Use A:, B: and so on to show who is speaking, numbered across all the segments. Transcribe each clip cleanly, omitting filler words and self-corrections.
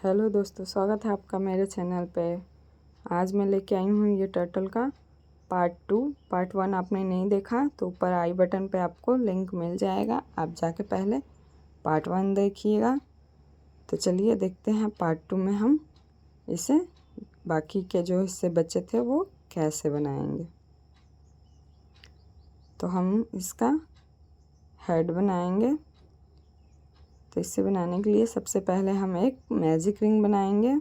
A: Hello दोस्तों, स्वागत है आपका मेरे चैनल पे। आज मैं लेके आई हूँ ये टर्टल का पार्ट 2। पार्ट 1 आपने नहीं देखा तो ऊपर आई बटन पे आपको लिंक मिल जाएगा, आप जाके पहले पार्ट 1 देखिएगा। तो चलिए देखते हैं पार्ट 2 में हम इसे बाकी के जो हिस्से बचे थे वो कैसे बनाएंगे। तो हम इसका हेड बनाएंगे। तो इसे बनाने के लिए सबसे पहले हम एक मैजिक रिंग बनाएंगे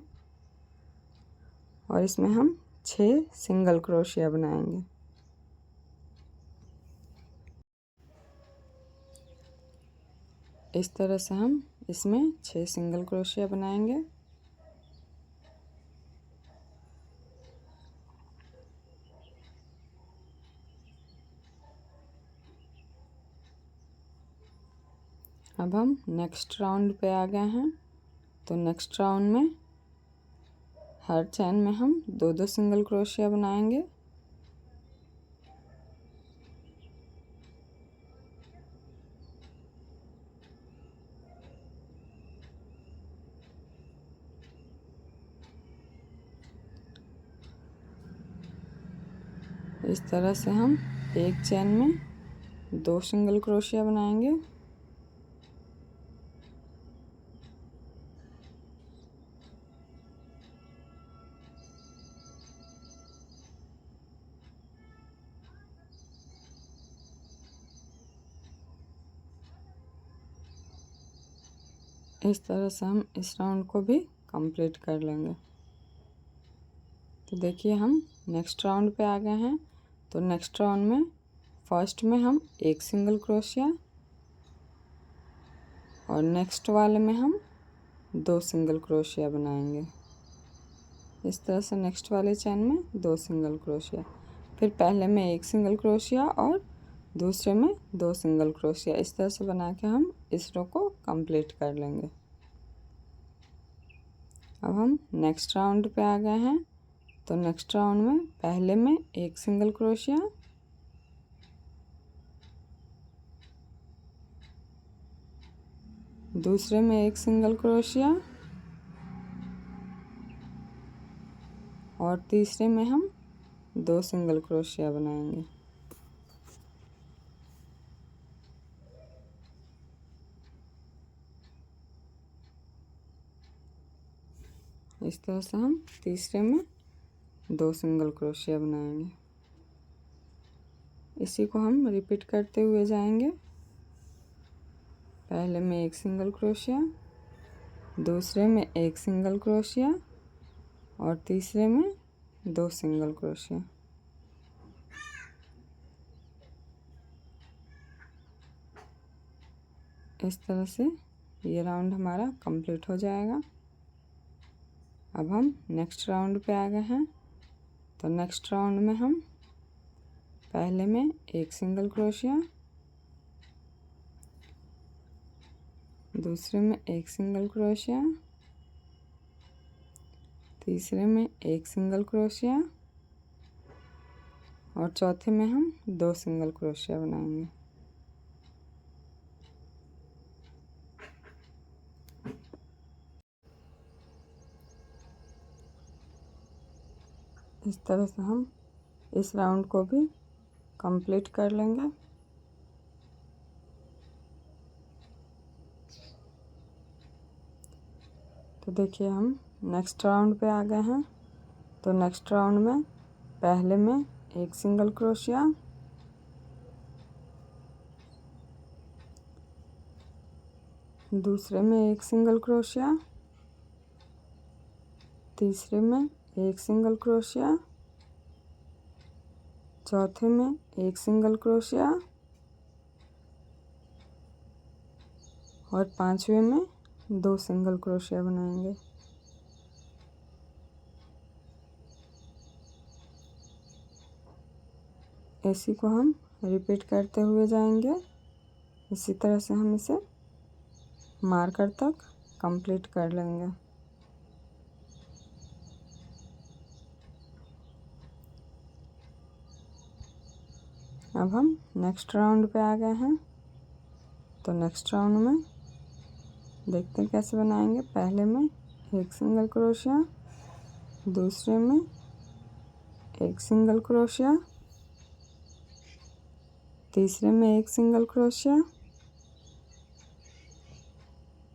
A: और इसमें हम 6 सिंगल क्रोशिया बनाएंगे। इस तरह से हम इसमें 6 सिंगल क्रोशिया बनाएंगे। अब हम नेक्स्ट राउंड पे आ गए हैं। तो नेक्स्ट राउंड में हर चैन में हम 2-2 सिंगल क्रोशिया बनाएंगे। इस तरह से हम एक चैन में 2 सिंगल क्रोशिया बनाएंगे। इस तरह से हम इस राउंड को भी कंप्लीट कर लेंगे। तो देखिए हम नेक्स्ट राउंड पे आ गए हैं। तो नेक्स्ट राउंड में फर्स्ट में हम 1 सिंगल क्रोशिया और नेक्स्ट वाले में हम 2 सिंगल क्रोशिया बनाएंगे। इस तरह से नेक्स्ट वाले चैन में 2 सिंगल क्रोशिया, फिर पहले में 1 सिंगल क्रोशिया और दूसरे में 2 सिंगल क्रोशिया। इस तरह से बना के हम इस रो को कंप्लीट कर लेंगे। अब हम नेक्स्ट राउंड पे आ गए हैं। तो नेक्स्ट राउंड में पहले में 1 सिंगल क्रोशिया दूसरे में 1 सिंगल क्रोशिया और तीसरे में हम 2 सिंगल क्रोशिया बनाएंगे। इस तरह से हम तीसरे में 2 सिंगल क्रोशिया बनाएंगे। इसी को हम रिपीट करते हुए जाएंगे। पहले में 1 सिंगल क्रोशिया, दूसरे में 1 सिंगल क्रोशिया और तीसरे में 2 सिंगल क्रोशिया। इस तरह से ये राउंड हमारा कंप्लीट हो जाएगा। अब हम नेक्स्ट राउंड पे आ गए हैं। तो नेक्स्ट राउंड में हम पहले में 1 सिंगल क्रोशिया, दूसरे में 1 सिंगल क्रोशिया, तीसरे में 1 सिंगल क्रोशिया और चौथे में हम 2 सिंगल क्रोशिया बनाएंगे। इस तरह से हम इस राउंड को भी कंप्लीट कर लेंगे। तो देखिए हम नेक्स्ट राउंड पे आ गए हैं। तो नेक्स्ट राउंड में पहले में 1 सिंगल क्रोशिया, दूसरे में 1 सिंगल क्रोशिया, तीसरे में 1 सिंगल क्रोशिया, चौथे में 1 सिंगल क्रोशिया और पांचवे में 2 सिंगल क्रोशिया बनाएंगे। इसी को हम रिपीट करते हुए जाएंगे। इसी तरह से हम इसे मार्कर तक कंप्लीट कर लेंगे। अब हम नेक्स्ट राउंड पे आ गए हैं। तो नेक्स्ट राउंड में देखते हैं कैसे बनाएंगे। पहले में एक सिंगल क्रोशिया, दूसरे में एक सिंगल क्रोशिया, तीसरे में एक सिंगल क्रोशिया,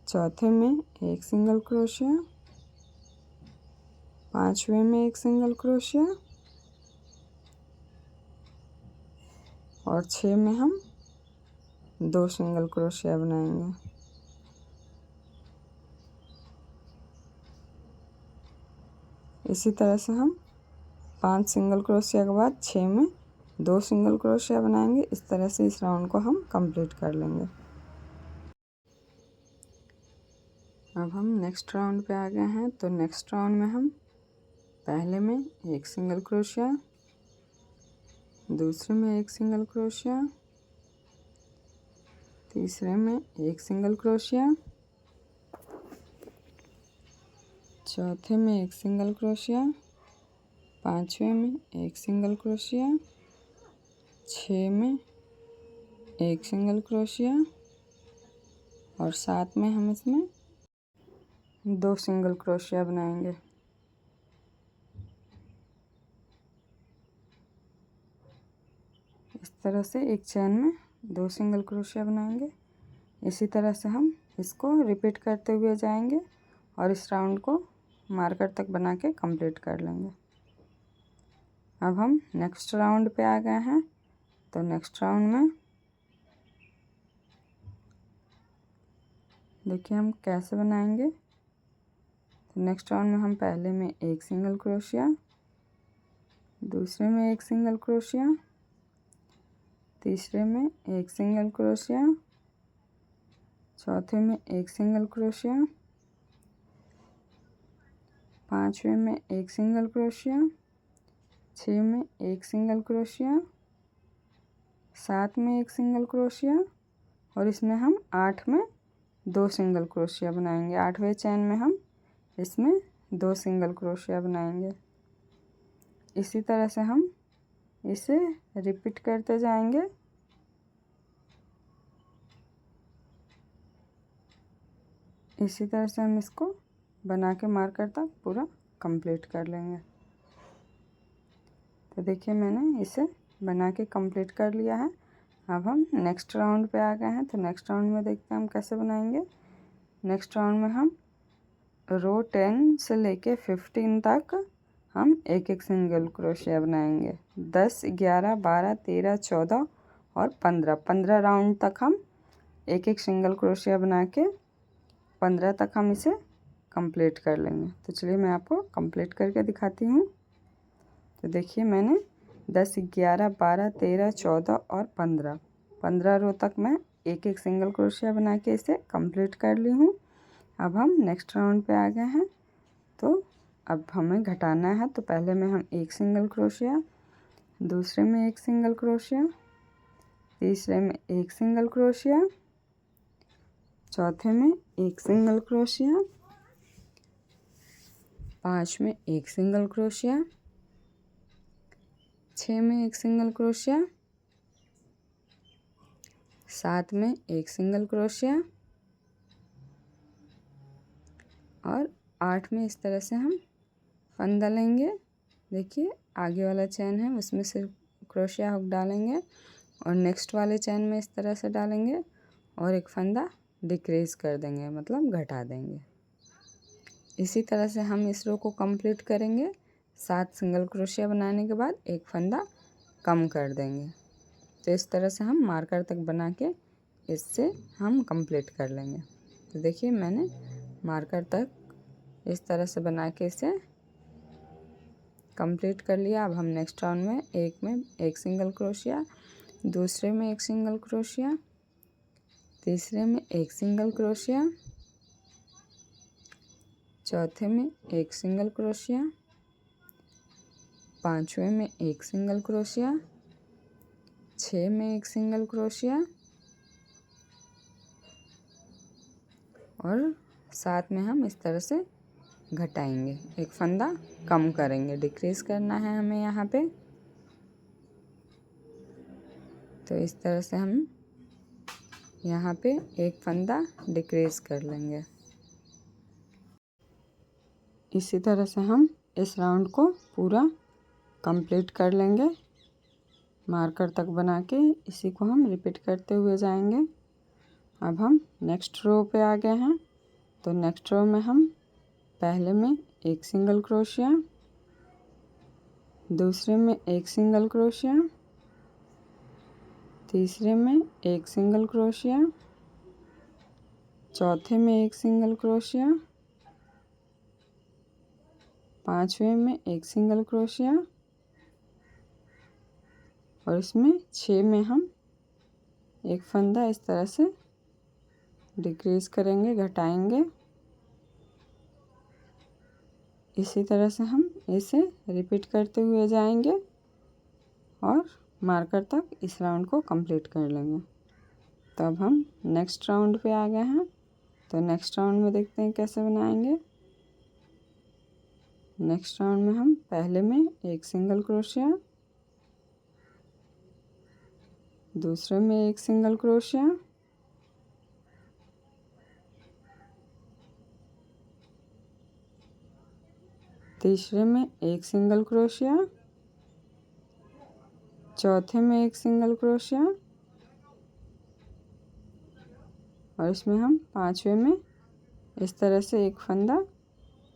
A: चौथे में एक सिंगल क्रोशिया, पांचवें में एक सिंगल क्रोशिया और 6 में हम 2 सिंगल क्रोशिया बनाएंगे। इसी तरह से हम 5 सिंगल क्रोशिया के बाद 6 में 2 सिंगल क्रोशिया बनाएंगे। इस तरह से इस राउंड को हम कंप्लीट कर लेंगे। अब हम नेक्स्ट राउंड पे आ गए हैं। तो नेक्स्ट राउंड में हम पहले में एक सिंगल क्रोशिया, दूसरे में एक सिंगल क्रोशिया, तीसरे में एक सिंगल क्रोशिया, चौथे में एक सिंगल क्रोशिया, पांचवें में एक सिंगल क्रोशिया, 6 में एक सिंगल क्रोशिया और 7 में हम इसमें 2 सिंगल क्रोशिया बनाएंगे। इस तरह से एक चेन में 2 सिंगल क्रोशिया बनाएंगे। इसी तरह से हम इसको रिपीट करते हुए जाएंगे और इस राउंड को मार्कर तक बना के कंप्लीट कर लेंगे। अब हम नेक्स्ट राउंड पे आ गए हैं। तो नेक्स्ट राउंड में देखिए हम कैसे बनाएंगे। तो नेक्स्ट राउंड में हम पहले में एक सिंगल क्रोशिया, दूसरे में एक सिंगल क्रोशिया, तीसरे में एक सिंगल क्रोशिया, चौथे में एक सिंगल क्रोशिया, पांचवें में एक सिंगल क्रोशिया, 6 में एक सिंगल क्रोशिया, 7 में एक सिंगल क्रोशिया और इसमें हम 8 में 2 सिंगल क्रोशिया बनाएंगे। 8वें चैन में हम इसमें 2 सिंगल क्रोशिया बनाएंगे। इसी तरह से हम इसे रिपीट करते जाएंगे। इसी तरह से हम इसको बना के मार्कर तक पूरा कंप्लीट कर लेंगे। तो देखिए मैंने इसे बना के कंप्लीट कर लिया है। अब हम नेक्स्ट राउंड पे आ गए हैं। तो नेक्स्ट राउंड में देखते हैं हम कैसे बनाएंगे। नेक्स्ट राउंड में हम रो 10 से लेके 15 तक हम एक एक सिंगल क्रोशिया बनाएंगे। 10, 11, 12, 13, 14 और 15 राउंड तक हम एक एक सिंगल क्रोशिया बना के 15 तक हम इसे कंप्लीट कर लेंगे। तो चलिए मैं आपको कंप्लीट करके दिखाती हूँ। तो देखिए मैंने 10, 11, 12, 13, 14 और 15 रो तक मैं एक एक सिंगल क्रोशिया बना के इसे कंप्लीट कर ली हूँ। अब हम नेक्स्ट राउंड पे आ गए हैं। तो अब हमें घटाना है। तो पहले में हम एक सिंगल क्रोशिया, दूसरे में एक सिंगल क्रोशिया, तीसरे में एक सिंगल क्रोशिया, चौथे में एक सिंगल क्रोशिया, 5 में एक सिंगल क्रोशिया, 6 में एक सिंगल क्रोशिया, 7 में एक सिंगल क्रोशिया और 8 में इस तरह से हम फंदा लेंगे। देखिए आगे वाला चैन है उसमें सिर्फ क्रोशिया हुक डालेंगे और नेक्स्ट वाले चैन में इस तरह से डालेंगे और एक फंदा डिक्रीज कर देंगे, मतलब घटा देंगे। इसी तरह से हम इस रो को कंप्लीट करेंगे। 7 सिंगल क्रोशिया बनाने के बाद एक फंदा कम कर देंगे। तो इस तरह से हम मार्कर तक बना के इससे हम कंप्लीट कर लेंगे। तो देखिए मैंने मार्कर तक इस तरह से बना के इसे कंप्लीट कर लिया। अब हम नेक्स्ट राउंड में एक सिंगल क्रोशिया, दूसरे में एक सिंगल क्रोशिया, तीसरे में एक सिंगल क्रोशिया, चौथे में एक सिंगल क्रोशिया, पांचवें में एक सिंगल क्रोशिया, 6 में एक सिंगल क्रोशिया और 7 में हम इस तरह से घटाएंगे, एक फंदा कम करेंगे, डिक्रीज करना है हमें यहाँ पे। तो इस तरह से हम यहाँ पे एक फंदा डिक्रीज कर लेंगे। इसी तरह से हम इस राउंड को पूरा कंप्लीट कर लेंगे। मार्कर तक बना के इसी को हम रिपीट करते हुए जाएंगे। अब हम नेक्स्ट रो पे आ गए हैं। तो नेक्स्ट रो में हम पहले में एक सिंगल क्रोशिया, दूसरे में एक सिंगल क्रोशिया, तीसरे में एक सिंगल क्रोशिया, चौथे में एक सिंगल क्रोशिया, पांचवें में एक सिंगल क्रोशिया और इसमें 6 में हम एक फंदा इस तरह से डिक्रीज करेंगे, घटाएंगे। इसी तरह से हम इसे रिपीट करते हुए जाएंगे और मार्कर तक इस राउंड को कंप्लीट कर लेंगे। तो अब हम नेक्स्ट राउंड पे आ गए हैं। तो नेक्स्ट राउंड में देखते हैं कैसे बनाएंगे। नेक्स्ट राउंड में हम पहले में एक सिंगल क्रोशिया, दूसरे में एक सिंगल क्रोशिया, तीसरे में एक सिंगल क्रोशिया, चौथे में एक सिंगल क्रोशिया और इसमें हम पांचवें में इस तरह से एक फंदा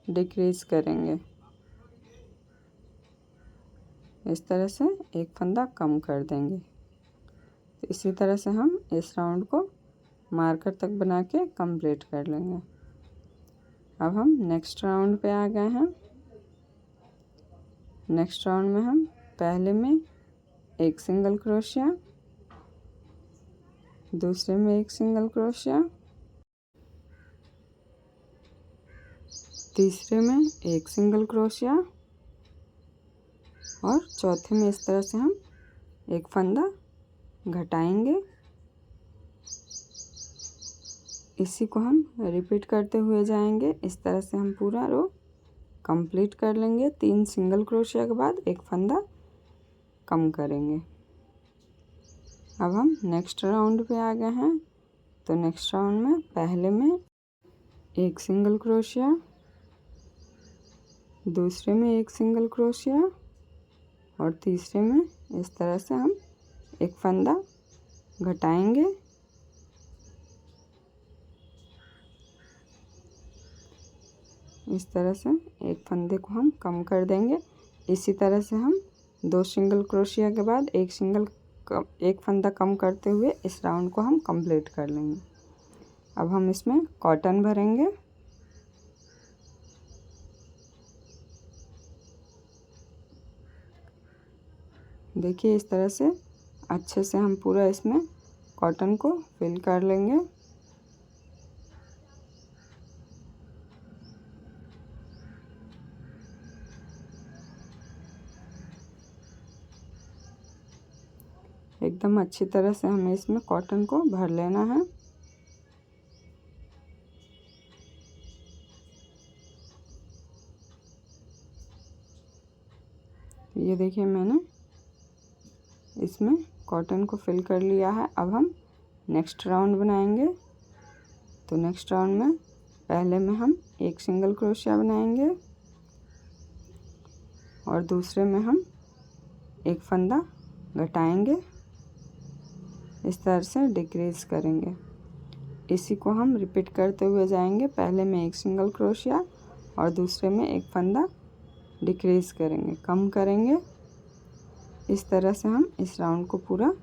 A: डिक्रीज करेंगे। इस तरह से एक फंदा कम कर देंगे। तो इसी तरह से हम इस राउंड को मार्कर तक बना के कंप्लीट कर लेंगे। अब हम नेक्स्ट राउंड पे आ गए हैं। नेक्स्ट राउंड में हम पहले में एक सिंगल क्रोशिया, दूसरे में एक सिंगल क्रोशिया, तीसरे में एक सिंगल क्रोशिया और चौथे में इस तरह से हम एक फंदा घटाएंगे। इसी को हम रिपीट करते हुए जाएंगे। इस तरह से हम पूरा रो कंप्लीट कर लेंगे। 3 सिंगल क्रोशिया के बाद एक फंदा कम करेंगे। अब हम नेक्स्ट राउंड पे आ गए हैं। तो नेक्स्ट राउंड में पहले में एक सिंगल क्रोशिया, दूसरे में एक सिंगल क्रोशिया और तीसरे में इस तरह से हम एक फंदा घटाएंगे। इस तरह से एक फंदे को हम कम कर देंगे। इसी तरह से हम 2 सिंगल क्रोशिया के बाद एक फंदा कम करते हुए इस राउंड को हम कंप्लीट कर लेंगे। अब हम इसमें कॉटन भरेंगे। देखिए इस तरह से अच्छे से हम पूरा इसमें कॉटन को फिल कर लेंगे। एकदम अच्छी तरह से हमें इसमें कॉटन को भर लेना है। ये देखिए मैंने इसमें कॉटन को फिल कर लिया है। अब हम नेक्स्ट राउंड बनाएंगे। तो नेक्स्ट राउंड में पहले में हम एक सिंगल क्रोशिया बनाएंगे और दूसरे में हम एक फंदा घटाएंगे। इस तरह से डिक्रीज करेंगे। इसी को हम रिपीट करते हुए जाएंगे। पहले में एक सिंगल क्रोशिया और दूसरे में एक फंदा डिक्रीज करेंगे, कम करेंगे। इस तरह से हम इस राउंड को पूरा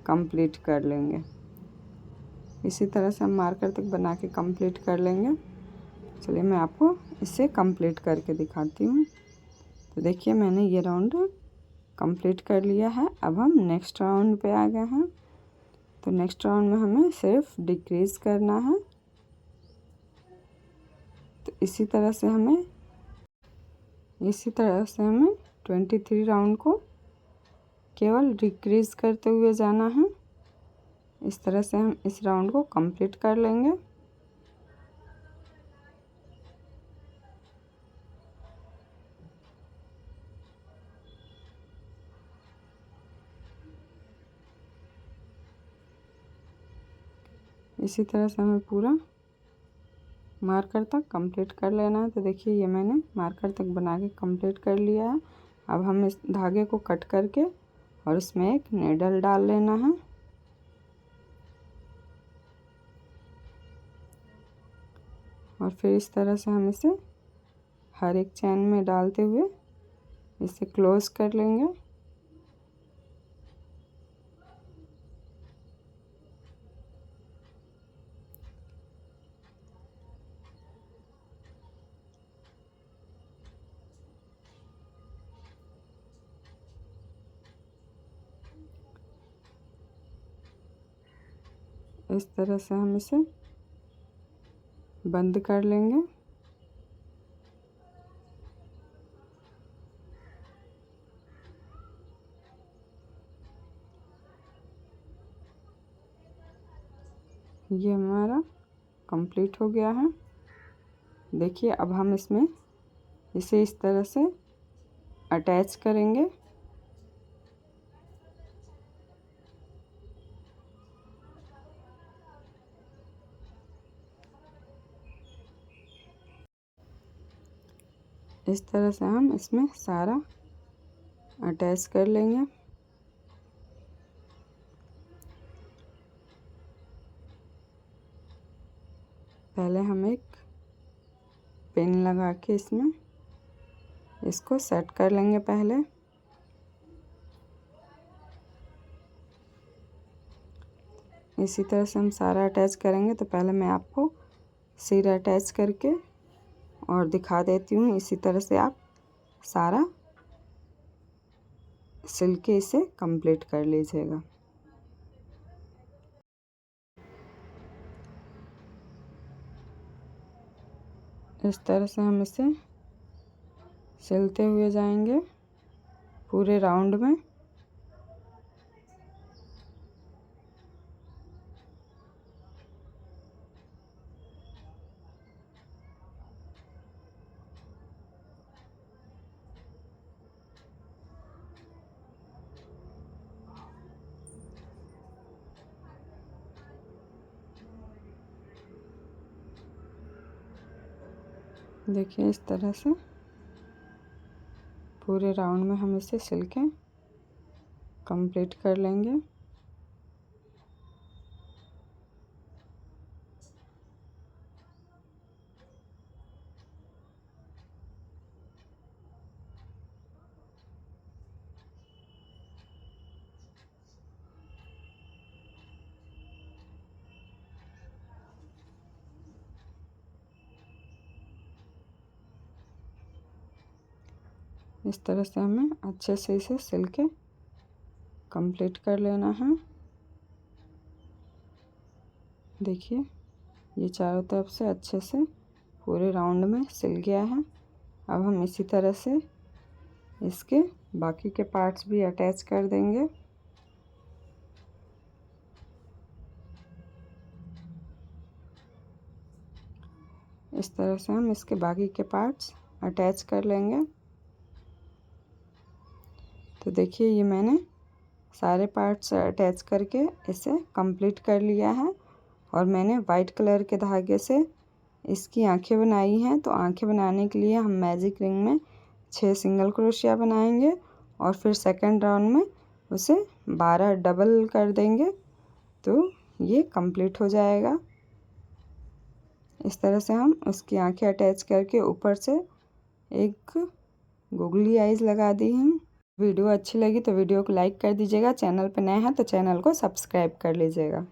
A: कंप्लीट कर लेंगे। इसी तरह से हम मार्कर तक बना के कंप्लीट कर लेंगे। चलिए मैं आपको इसे कंप्लीट करके दिखाती हूँ। तो देखिए मैंने ये राउंड कंप्लीट कर लिया है। अब हम नेक्स्ट राउंड पे आ गए हैं। तो नेक्स्ट राउंड में हमें सिर्फ डिक्रीज करना है। तो इसी तरह से हमें 23 राउंड को केवल डिक्रीज करते हुए जाना है। इस तरह से हम इस राउंड को कंप्लीट कर लेंगे। इसी तरह से हमें पूरा मार्कर तक कंप्लीट कर लेना है। तो देखिए ये मैंने मार्कर तक बना के कंप्लीट कर लिया है। अब हम इस धागे को कट करके और इसमें एक नीडल डाल लेना है। और फिर इस तरह से हम इसे हर एक चैन में डालते हुए इसे क्लोज कर लेंगे। इस तरह से हम इसे बंद कर लेंगे। ये हमारा कंप्लीट हो गया है। देखिए अब हम इसमें इसे इस तरह से अटैच करेंगे। इस तरह से हम इसमें सारा अटैच कर लेंगे। पहले हम एक पिन लगा के इसमें इसको सेट कर लेंगे। पहले इसी तरह से हम सारा अटैच करेंगे। तो पहले मैं आपको सिर अटैच करके और दिखा देती हूँ। इसी तरह से आप सारा सिल के इसे कंप्लीट कर लीजिएगा। इस तरह से हम इसे सिलते हुए जाएंगे पूरे राउंड में। देखिए इस तरह से पूरे राउंड में हम इसे सिल के कंप्लीट कर लेंगे। इस तरह से हमें अच्छे से इसे सिल के कंप्लीट कर लेना है। देखिए ये चारों तरफ से अच्छे से पूरे राउंड में सिल गया है। अब हम इसी तरह से इसके बाकी के पार्ट्स भी अटैच कर देंगे। इस तरह से हम इसके बाकी के पार्ट्स अटैच कर लेंगे। तो देखिए ये मैंने सारे पार्ट्स अटैच करके इसे कंप्लीट कर लिया है। और मैंने वाइट कलर के धागे से इसकी आंखें बनाई हैं। तो आंखें बनाने के लिए हम मैजिक रिंग में 6 सिंगल क्रोशिया बनाएंगे और फिर सेकंड राउंड में उसे 12 डबल कर देंगे। तो ये कंप्लीट हो जाएगा। इस तरह से हम उसकी आंखें अटैच करके ऊपर से एक गोगली आइज लगा दी हैं। वीडियो अच्छी लगी तो वीडियो को लाइक कर दीजिएगा। चैनल पर नए हैं तो चैनल को सब्सक्राइब कर लीजिएगा।